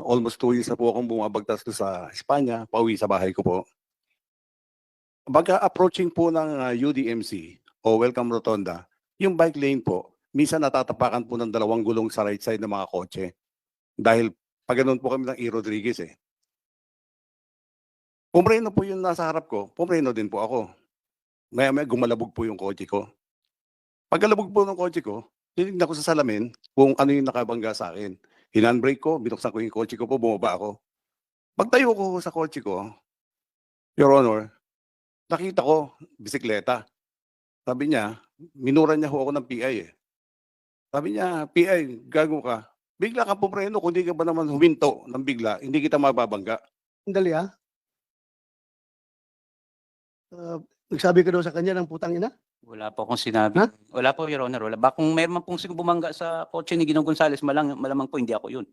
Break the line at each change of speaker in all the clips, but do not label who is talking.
almost 2 years na po akong bumabagtas doon sa Espanya, pauwi sa bahay ko po. Pagka approaching po ng UDMC o Welcome Rotonda, yung bike lane po, minsan natatapakan po ng dalawang gulong sa right side ng mga kotse. Dahil pag ganun po kami ng E. Rodriguez eh. Pumreno po yung nasa harap ko, pumreno din po ako. Maya-maya gumalabog po yung kotse ko. Pagkalabog po ng kotse ko, tinignan ko sa salamin kung ano yung nakabangga sa akin. Hinandbrake ko, binuksan ko yung kotse ko po, bumaba ako. Pagtayo ko sa kotse ko, Your Honor, nakita ko, bisikleta. Sabi niya, minura niya ho ako ng PI eh. Sabi niya, PI, gago ka. Bigla ka pumreno, kung di ka ba naman huminto ng bigla, hindi kita mababangga.
Sandali ha. Nagsabi ka daw sa kanya ng putang ina?
Wala po akong sinabi.
Ha?
Wala po, Your Honor. Wala. Kung mayroon man pong bumangga sa kotse ni Ginong Gonzales, malamang po hindi ako yun.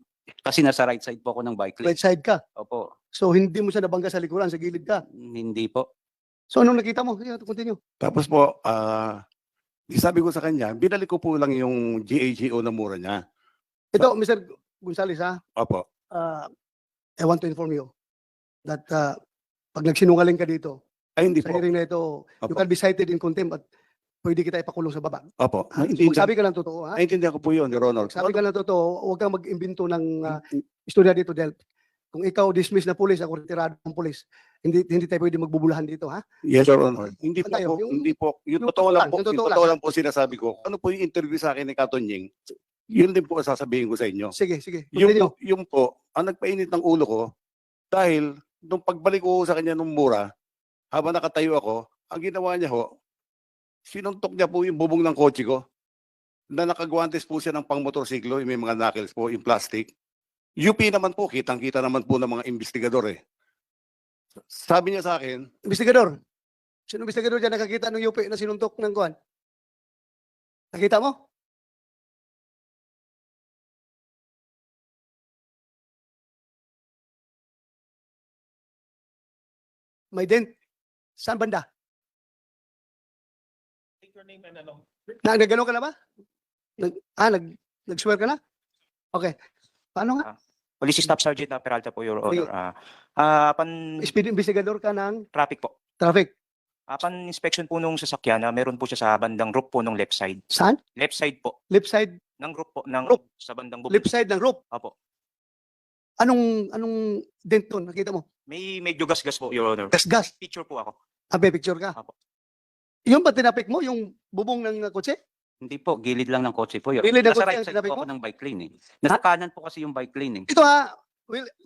Kasi nasa right side po ako ng bike lane.
Right side ka.
Opo.
So hindi mo siya nabangga sa likuran, sa gilid ka.
Hindi po.
So anong nakita mo? Yeah, continue.
Tapos po, sabi ko sa kanya, binalik ko po lang yung GAGO na mura niya.
Ito, Mr. Gonzales ha,
Opo.
I want to inform you that pag nagsinungaling ka dito,
Ay, hindi
sa
po.
hearing na ito, you
Opo.
can be cited in contempt at pwede kita ipakulong sa baba.
Opo.
Magsabi ka ng totoo ha.
Naintindihan ko po yun, Your Honor.
Sabi ka ng totoo, huwag kang mag-imbento ng istorya dito dahil kung ikaw dismiss na pulis, ako retirado ng pulis, hindi tayo pwede magbubulahan dito ha.
Yes, Your Honor. Hindi po,
Tayo,
hindi po. Yung
yung
totoo lang po,
yung
yung
totoo
totoo lang po sinasabi ko. Ano po yung interview sa akin ni Katonying? Yun din po ang sasabihin ko sa inyo.
Sige, sige. Continue.
Yung po, ang nagpainit ng ulo ko, dahil nung pagbalik ko sa kanya nung mura, habang nakatayo ako, ang ginawa niya ho, sinuntok niya po yung bubong ng kotse ko, na nakagwantes po siya ng pang-motorsiklo, yung may mga knuckles po, yung plastic. UP naman po, kitang-kita naman po ng mga investigador eh. Sabi niya sa akin,
Investigador. Sino investigador dyan nakakita ng UP na sinuntok ng kuhan? Nakita mo? May dent. Saan banda?
Take your name and ano.
Nagano ka na ba? Nag-swear ka na? Okay. Paano nga?
Police Staff Sergeant Peralta po, Your
Sige.
Honor. Upon
Speed investigador ka ng
traffic po.
traffic.
Upon inspection po nung sasakyan, meron po siya sa bandang roof po nung left side.
Saan?
Left side po.
Left side.
Ng roof po. Ng
Roof.
sa bandang bubong.
Left side ng roof.
Opo.
Anong dent doon? Nakita mo?
May medyo gas-gas po, Your Honor.
Gas.
Picture po ako.
May picture ka?
Apo.
Yung ba tinapik mo? Yung bubong ng kotse?
Hindi po. Gilid lang ng kotse po. Your
Gilid ng
Nasa
kotse
right
ang
side
sinabi
po
mo?
ako ng bike lane eh. Nasa kanan po kasi yung bike lane eh.
Ito ha,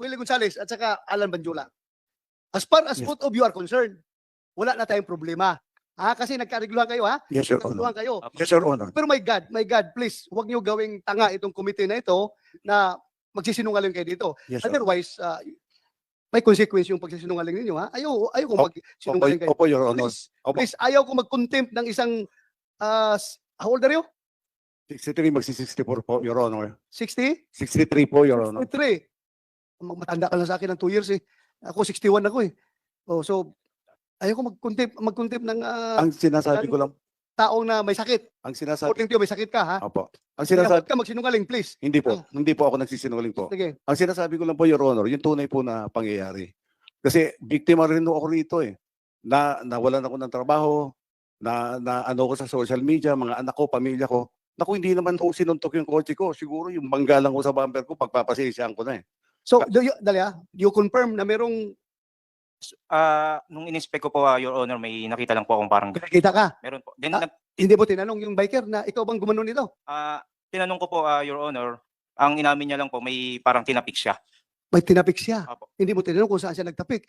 Willie Gonzales at saka Alan Banjula. As far as
Yes.
both of you are concerned, wala na tayong problema. Kasi nagkarigluhan kayo ha?
yes, Your Honor.
Nagkarigluhan kayo.
Yes, Your Honor.
Pero my God, please, huwag niyo gawing tanga itong committee na ito na magsisinungaling kayo dito.
Yes, Your Honor.
Otherwise, may consequence yung pagsisinungaling ninyo ha. Ayaw ko magsinungaling kayo.
Opo, Your Honor.
Please,
Opo.
please, ayaw ko mag-contempt ng isang, how old are you?
63 magsi-64 po, Your Honor.
60?
63 po, Your Honor.
63. Matanda ka lang sa akin ng 2 years eh. Ako 61 ako eh. So, ayaw ko mag-contempt ng
Ang sinasabi ko lang,
taong na may sakit.
ang sinasabi,
According to you, may sakit ka ha.
opo. Ang
Kaya
sinasabi,
huwag ka magsinungaling, please.
hindi po ako nagsisinungaling po.
Sige.
Ang sinasabi ko lang po, Your Honor, yung tunay po na pangyayari. Kasi biktima rin ako rito eh. Nawalan ako ng trabaho, na ano ko sa social media, mga anak ko, pamilya ko. Naku, hindi naman po sinuntok yung kotse ko. Siguro yung bangga lang ko sa bumper ko, pagpapasisyahan ko na eh.
So, do you confirm na merong
Nung in-inspect ko po, Your Honor, may nakita lang po akong parang
nakita ka?
meron po. Then,
Hindi mo tinanong yung biker na ikaw bang gumanon nito?
tinanong ko po, Your Honor, ang inamin niya lang po, may parang tinapik siya.
May tinapik siya.
Opo.
Hindi mo tinanong kung saan siya nagtapik.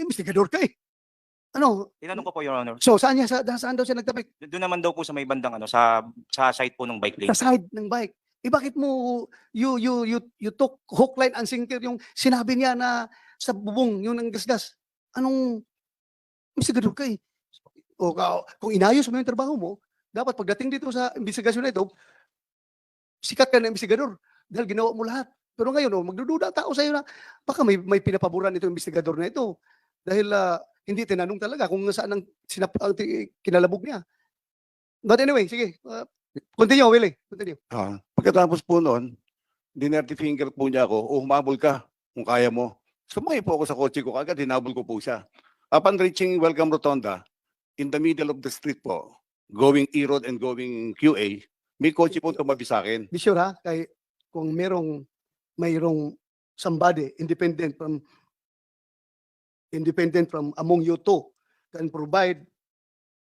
Investigador ka eh. Ano?
Tinanong ko po, Your Honor.
So, saan daw siya nagtapik?
Doon naman daw po sa may bandang sa side po ng bike lane.
Sa side ng bike. Bakit mo you took hook, line, and sinker yung sinabi niya na sa bubong, yung ng gasgas? Anong investigador ka eh? Kung inayos mo yung trabaho mo, dapat pagdating dito sa investigasyon na ito, sikat ka na investigador dahil ginawa mo lahat. Pero ngayon, magdududa ang tao sa iyo na baka may pinapaboran itong investigador na ito dahil hindi tinanong talaga kung saan ang kinalabog niya. But anyway, sige. Continue, Willie. Continue.
Pagkatapos po noon, dinerty finger po niya ako, o humabol ka kung kaya mo. Sumakay po ako sa kotse ko, agad hinabol ko po siya. Upon reaching Welcome Rotonda, in the middle of the street po, going E-Road and going QA, may kotse po tumabi sa akin.
Be sure ha, kay kung mayroong somebody independent from among you two can provide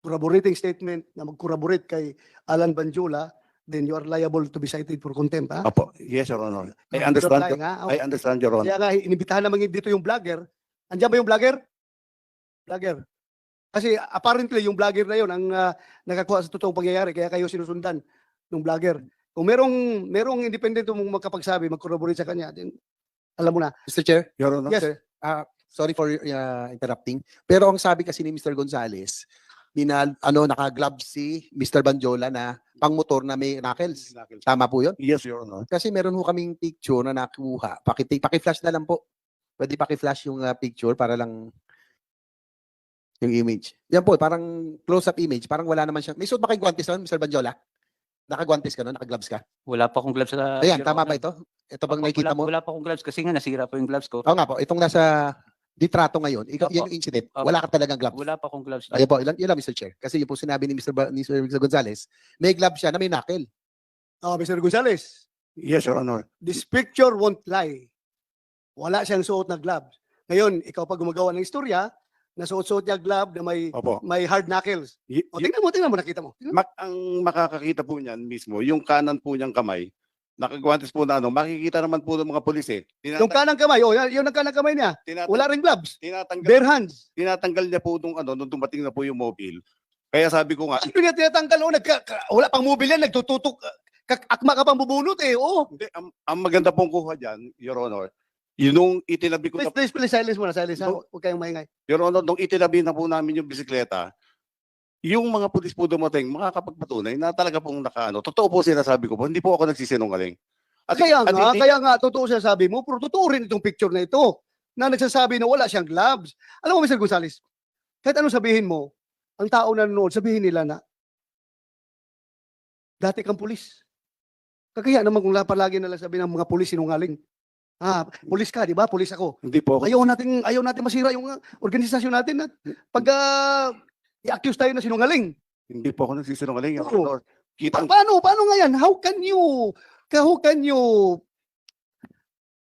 corroborating statement na mag-corroborate kay Alan Banjula, then you are liable to be cited for contempt, ha?
Apo, yes, Your Honor. I
You're
understand,
lying, ha?
I understand, Your Honor.
Kaya nga, inibitahan naman dito yung vlogger. Andiyan ba yung vlogger? Vlogger. Kasi apparently, yung vlogger na yun ang nakakuha sa totoong pangyayari, kaya kayo sinusundan ng vlogger. Kung merong independent mong makapagsabi, mag-corroborate sa kanya, then alam mo na.
Mr. Chair,
Your Honor.
Yes,
sir. Sorry for interrupting. Pero ang sabi kasi ni Mr. Gonzales, naka-gloves si Mr. Banjola na pang-motor na may knuckles. Tama po yun?
Yes, Your Honor.
Kasi meron ho kaming picture na nakuha. Paki-flash na lang po. Pwede paki-flash yung picture para lang yung image. Yan po, parang close-up image. Parang wala naman siya. May suot ba kay guantes noon, Mr. Banjola? Naka-guantes ka noon? Naka-gloves ka?
Wala pa akong gloves sa...
Ayan,
Your
tama
Honor.
ba ito? Ito bang
Opo,
nakikita mo?
Wala pa akong gloves kasi nga nasira po yung gloves ko.
Oo nga po, itong nasa litrato ngayon,
Opo.
yan yung incident.
Opo.
Wala ka talagang gloves.
Wala pa akong gloves.
Ayun po, yun lang, Mr. Chair. Kasi yun po sinabi ni Mr. Gonzales, may glove siya na may knuckle.
Mr. Gonzales,
Yes, Your Honor.
this picture won't lie. Wala siyang suot na gloves. Ngayon, ikaw pa gumagawa ng istorya, nasuot-suot niya glove na
Opo.
may hard knuckles. O, tingnan mo, nakita mo. Tingnan mo.
Ang makakakita po niyan mismo, yung kanan po niyang kamay, nakagwantes po na makikita naman po ng mga pulis eh.
Yung kanang kamay, yun ang kanang kamay niya. Wala ring gloves. Bare hands.
Tinatanggal niya po nung dumating na po yung mobile. Kaya sabi ko nga,
Ano niya tinatanggal? Wala pang mobile yan, nagtututok. Akma ka pang bubunot eh. Oo.
hindi, ang maganda pong kuha dyan, Your Honor, yun nung itinabi ko na,
Please, silence muna, silence ha. Huwag kayong maingay.
Your Honor, nung itinabi na po namin yung bisikleta, yung mga pulis po dumating, makakapagpatunay na talaga pong totoo po sinasabi ko po, hindi po ako nagsisinungaling.
Kaya
hindi-
nga, totoo siya sabi mo, pero totoo rin itong picture na ito na nagsasabi na wala siyang gloves. Alam mo, Mr. Gonzales, kahit anong sabihin mo, ang tao na nanonood, sabihin nila na dati kang pulis. Kaya naman kung palagi nalang sabi ng mga pulis sinungaling. Pulis ka, di ba? Pulis ako.
Hindi po ako.
Ayaw natin masira yung organisasyon natin at pag i-accuse tayo na sinungaling.
Hindi po ako nagsisinungaling, Your
Oo.
Honor. Kitang
Paano nga yan? How can you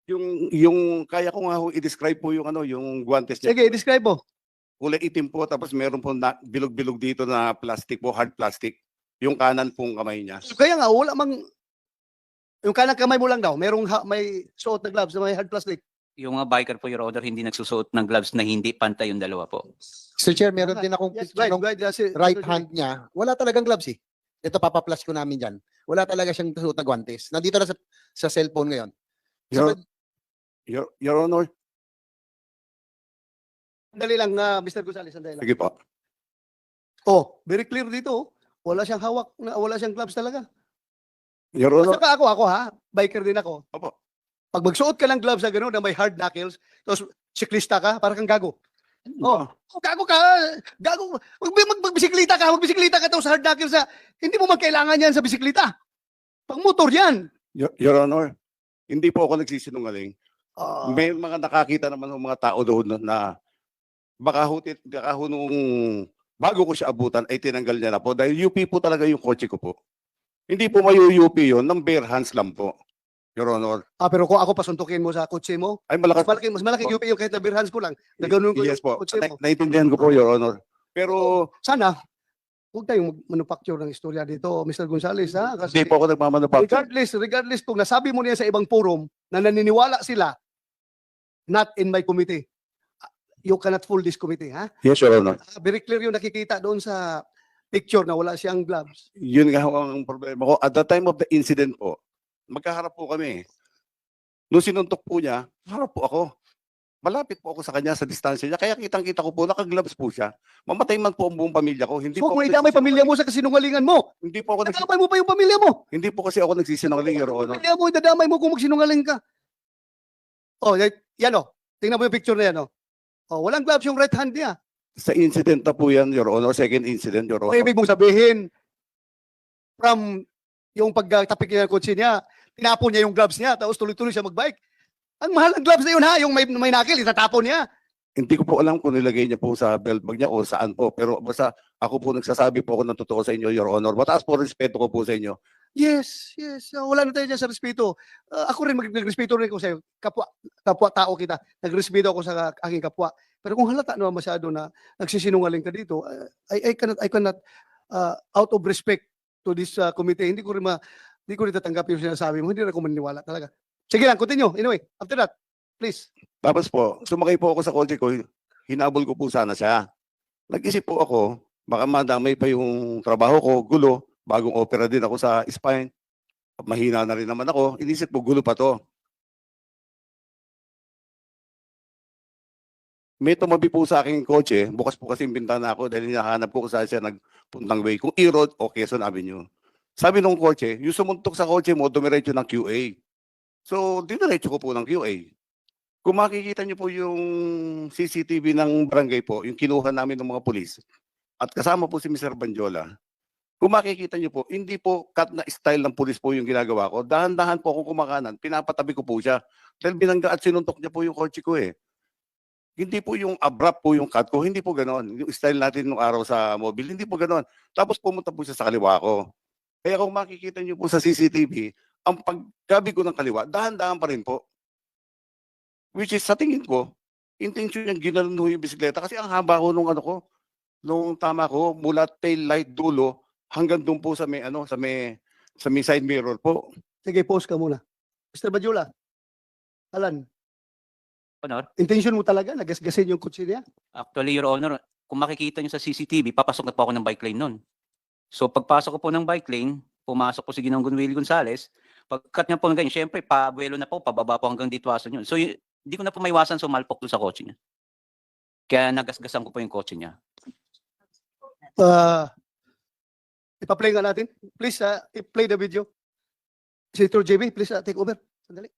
yung kaya ko nga ho i-describe po yung yung guantes niya.
sige, describe mo.
Kulay itim po tapos meron po na bilog-bilog dito na plastic po, hard plastic. Yung kanan pong kamay niya.
Kaya nga, wala mang, yung kanang kamay mo lang daw, may suot na gloves na may hard plastic.
Yung mga biker po, Your Honor, hindi nagsusuot ng gloves na hindi pantay yung dalawa po.
Mr. Chair, meron din akong
Yes,
picture ng right
Right.
hand niya. Wala talagang gloves eh. Ito, papaplas ko namin dyan. Wala talaga siyang suot na guantes. Nandito na sa cellphone ngayon.
Your Honor,
Sandali lang, Mr. Gonzales, sandali lang.
sige po.
Very clear dito. Wala siyang hawak, wala siyang gloves talaga.
Your Honor,
Saka ako ha, biker din ako.
Opo.
Pag magsuot ka ng gloves na gano'n na may hard knuckles, tapos siklista ka, parang kang gago. Gago ka. Gago. Magbisiklita ka tapos hard knuckles na, hindi mo man kailangan yan sa bisiklita. Pang motor yan.
Your Honor, hindi po ako nagsisinungaling.
Ah,
May mga nakakita naman ng mga tao doon na baka nung bago ko siya abutan ay tinanggal niya na po dahil UP po talaga yung kotse ko po. Hindi po may UP yun, ng bare hands lang po. Your Honor.
pero kung ako pasuntukin mo sa kotse mo,
Ay malakas.
mas malaki UP yung kahit na bare hands ko lang. Na ganun ko
Yes
yung
po.
kotse mo.
Naiintindihan ko po, Your Honor. Pero
Sana, huwag tayong manufacture ng istorya dito, Mr. Gonzales, ha? Kasi
hindi po ako nagmamanufacture.
regardless kung nasabi mo niya sa ibang forum na naniniwala sila, not in my committee. You cannot fool this committee, ha?
Yes, Your Honor.
Very clear yung nakikita doon sa picture na wala siyang gloves.
Yun nga ho ang problema ko. At the time of the incident po, magkaharap po kami. Nung sinuntok po niya, harap po ako. Malapit po ako sa kanya sa distansya niya. Kaya kitang-kita ko po, naka-gloves po siya. Mamatay man po ang buong pamilya ko. Hindi
So,
po
kung
ako
idamay pamilya mo sa kasinungalingan mo,
Hindi po ako
idamay mo pa yung pamilya mo.
hindi po kasi ako nagsisinungaling, Your Honor.
Pamilya mo, idadamay mo kung magsinungaling ka. Yan o. Tingnan mo yung picture na yan o. Walang gloves yung right hand niya.
Sa incident na po yan, Your Honor. Second incident, Your
O
Honor.
ibig mong sabihin, from yung pagtapik niya ng kotse niya, tinapon niya yung gloves niya, tapos tuloy-tuloy siya magbike. Ang mahal ng gloves na yun ha, yung may nakil, itatapon niya.
Hindi ko po alam kung nilagay niya po sa belt bag niya o saan po. Pero basta ako po nagsasabi po ako ng totoo sa inyo, Your Honor. Mataas po respeto ko po sa inyo.
Yes, yes. Wala na tayo dyan sa respeto. Ako rin, nagrespeto rin ko sa'yo. Kapwa-tao kita. Nagrespeto ako sa aking kapwa. Pero kung halata naman masyado na nagsisinungaling ka dito, I cannot out of respect to this committee, hindi ko rin tatanggap yung sinasabi mo. Hindi rin ako maniniwala talaga. Sige lang, continue. Anyway, after that, please.
Tapos po, sumakay po ako sa kotse ko, hinabol ko po sana siya. Nag-isip po ako, baka madamay pa yung trabaho ko, gulo, bagong opera din ako sa spine, mahina na rin naman ako, inisip ko, gulo pa to. May tumabi po sa aking kotse, bukas po kasi yung bintana ko dahil hinahanap ko kung saan siya nagpuntang way, kung E-Road o Quezon Avenue. Sabi nung kotse, yung sumuntok sa kotse mo, dumiretso ng QA. So, diniretso ko po ng QA. Kung makikita niyo po yung CCTV ng barangay po, yung kinuha namin ng mga pulis, at kasama po si Mr. Banjola, kung makikita niyo po, hindi po cut na style ng pulis po yung ginagawa ko. Dahan-dahan po akong kumakanan, pinapatabi ko po siya. Dahil binangga at sinuntok niya po yung kotse ko eh. Hindi po yung abrupt po yung cut ko, hindi po ganon. Yung style natin nung araw sa mobile, hindi po ganon. Tapos pumunta po siya sa kaliwa ko. Kaya kung makikita niyo po sa CCTV, ang paggabi ko ng kaliwa, dahan-dahan pa rin po. Which is sa tingin ko, intention niyang ginanon ho yung bisikleta kasi ang haba ko nung ano ko, nung tama ko, mula tail light dulo hanggang doon po sa may side mirror po.
Sige, pause ka muna. Mr. Badjula, Alan,
Honor,
intention mo talaga, nagasgasin yung kutsi niya?
actually, Your Honor, kung makikita niyo sa CCTV, papasok na po ako ng bike lane nun. So pagpasok ko po ng bike lane, pumasok po si Ginong Willie Gonzales, pagkat niya po ng ganyan, syempre, pabuelo na po, pababa po hanggang ditwasan yun. So hindi ko na po maiwasan sumalpok doon sa kotse niya. Kaya nagasgasan ko po yung kotse niya.
Ipa-play nga natin. Please, play the video. Senator JB, please take over. Sandali.